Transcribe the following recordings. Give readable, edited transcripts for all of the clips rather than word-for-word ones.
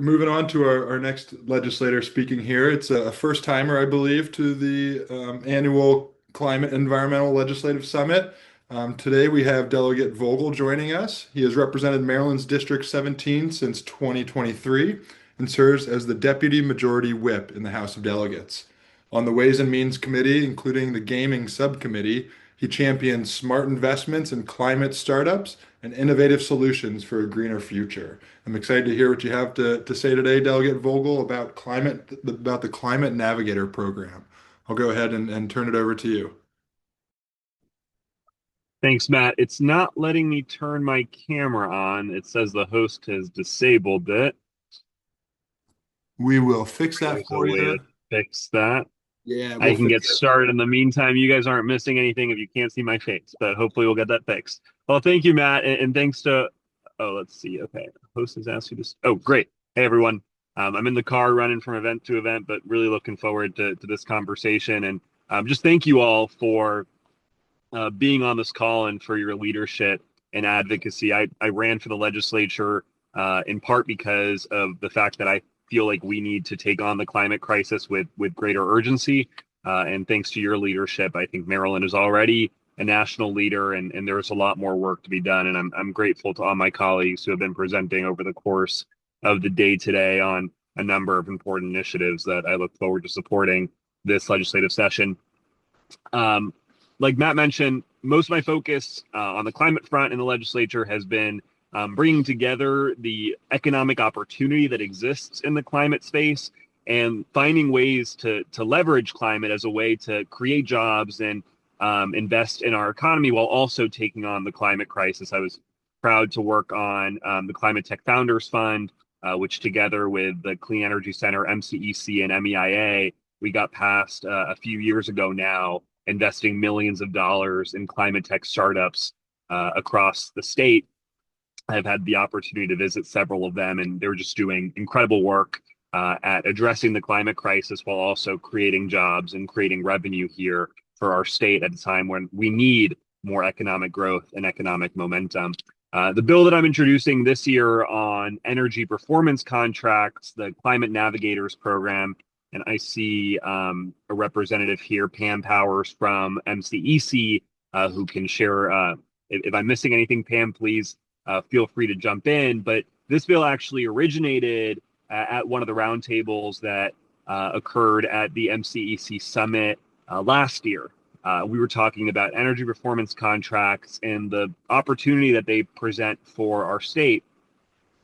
Moving on to our next legislator speaking here. It's a first timer, I believe, to the annual Climate Environmental Legislative Summit. Today we have Delegate Vogel joining us. He has represented Maryland's District 17 since 2023 and serves as the Deputy Majority Whip in the House of Delegates. On the Ways and Means Committee, including the Gaming Subcommittee, he champions smart investments in climate startups and innovative solutions for a greener future. I'm excited to hear what you have to say today, Delegate Vogel, about the Climate Navigator program. I'll go ahead and turn it over to you. Thanks, Matt. It's not letting me turn my camera on. It says the host has disabled it. We will fix that There's a for way you. to fix that. Yeah, I we'll can get fix it. started in the meantime. You guys aren't missing anything if you can't see my face, but hopefully we'll get that fixed. Well, thank you, Matt, and thanks to, oh, let's see. Okay, host has asked you to, oh, great. Hey, everyone. I'm in the car running from event to event, but really looking forward to this conversation. And just thank you all for being on this call and for your leadership and advocacy. I ran for the legislature in part because of the fact that I feel like we need to take on the climate crisis with greater urgency. And thanks to your leadership, I think Maryland is already a national leader, and there's a lot more work to be done. And I'm grateful to all my colleagues who have been presenting over the course of the day today on a number of important initiatives that I look forward to supporting this legislative session. Um, like Matt mentioned, most of my focus on the climate front in the legislature has been bringing together the economic opportunity that exists in the climate space and finding ways to leverage climate as a way to create jobs and invest in our economy while also taking on the climate crisis. I was proud to work on the Climate Tech Founders Fund, which together with the Clean Energy Center, MCEC, and MEIA, we got passed a few years ago now, investing millions of dollars in climate tech startups across the state. I've had the opportunity to visit several of them, and they're just doing incredible work at addressing the climate crisis while also creating jobs and creating revenue here for our state at a time when we need more economic growth and economic momentum. The bill that I'm introducing this year on energy performance contracts, the Climate Navigators program, and I see a representative here, Pam Powers from MCEC, who can share. If I'm missing anything, Pam, please feel free to jump in. But this bill actually originated at one of the roundtables that occurred at the MCEC summit last year. We were talking about energy performance contracts and the opportunity that they present for our state.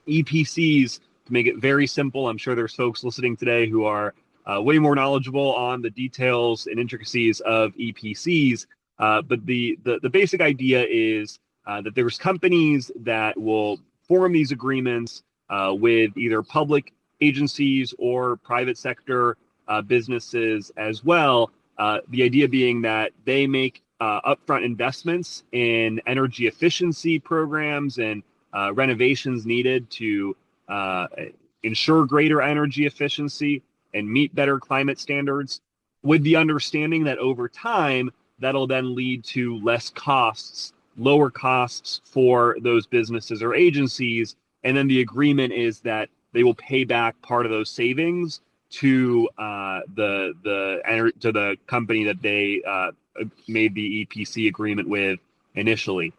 EPCs, to make it very simple, I'm sure there's folks listening today who are way more knowledgeable on the details and intricacies of EPCs. But the basic idea is that there's companies that will form these agreements with either public agencies or private sector businesses as well. The idea being that they make upfront investments in energy efficiency programs and renovations needed to ensure greater energy efficiency and meet better climate standards, with the understanding that over time, that'll then lead to less costs, lower costs for those businesses or agencies. And then the agreement is that they will pay back part of those savings to the company that they made the EPC agreement with initially.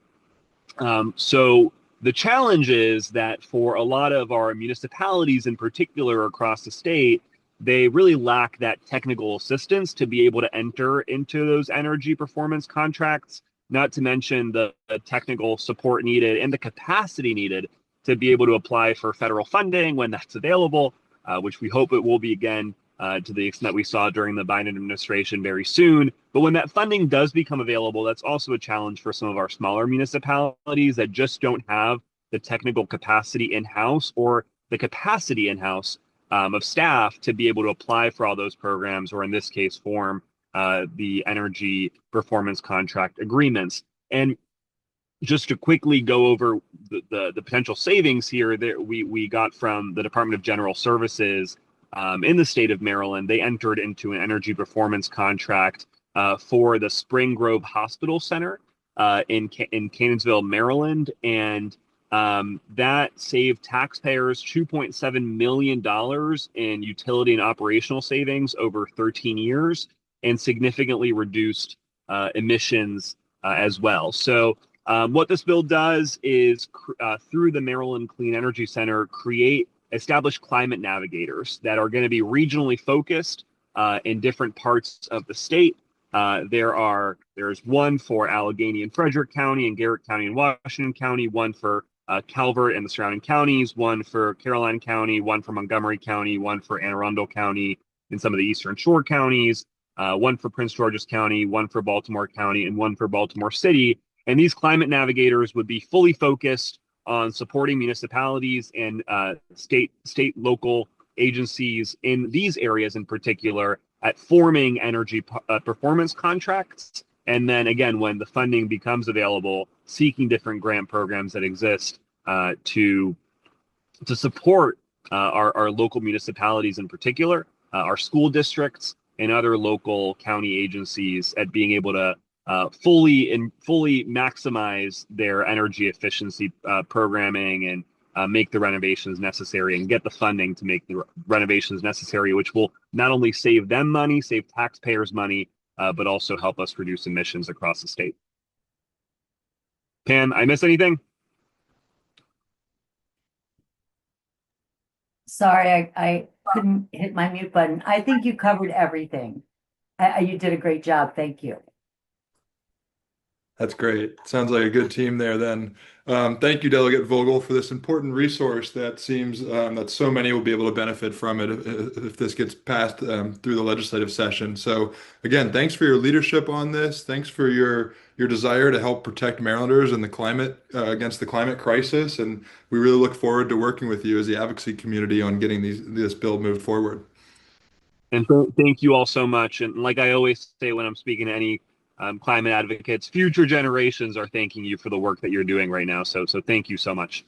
So the challenge is that for a lot of our municipalities in particular across the state, they really lack that technical assistance to be able to enter into those energy performance contracts, not to mention the technical support needed and the capacity needed to be able to apply for federal funding when that's available, which we hope it will be again to the extent that we saw during the Biden administration very soon. But when that funding does become available, that's also a challenge for some of our smaller municipalities that just don't have the technical capacity in-house or the capacity in-house of staff to be able to apply for all those programs, or in this case, form the energy performance contract agreements. And just to quickly go over the potential savings here that we got from the Department of General Services in the state of Maryland. They entered into an energy performance contract for the Spring Grove Hospital Center in Cannonsville, Maryland. And That saved taxpayers $2.7 million in utility and operational savings over 13 years and significantly reduced emissions as well. So what this bill does is through the Maryland Clean Energy Center, establish climate navigators that are going to be regionally focused in different parts of the state. There's one for Allegheny and Frederick County and Garrett County and Washington County, one for Calvert and the surrounding counties, one for Caroline County, one for Montgomery County, one for Anne Arundel County and some of the Eastern Shore counties, one for Prince George's County, one for Baltimore County, and one for Baltimore City. And these climate navigators would be fully focused on supporting municipalities and state, local agencies in these areas in particular at forming energy performance contracts. And then again, when the funding becomes available, seeking different grant programs that exist to support our local municipalities in particular, our school districts, and other local county agencies at being able to fully maximize their energy efficiency programming and make the renovations necessary and get the funding to make the renovations necessary, which will not only save them money, save taxpayers money, but also help us reduce emissions across the state. Pam, I miss anything? Sorry, I couldn't hit my mute button. I think you covered everything. You did a great job. Thank you. That's great. Sounds like a good team there then. Thank you, Delegate Vogel, for this important resource that seems that so many will be able to benefit from it if this gets passed through the legislative session. So again, thanks for your leadership on this. Thanks for your desire to help protect Marylanders and the climate against the climate crisis. And we really look forward to working with you as the advocacy community on getting this bill moved forward. And thank you all so much. And like I always say when I'm speaking to any climate advocates, future generations are thanking you for the work that you're doing right now. So thank you so much.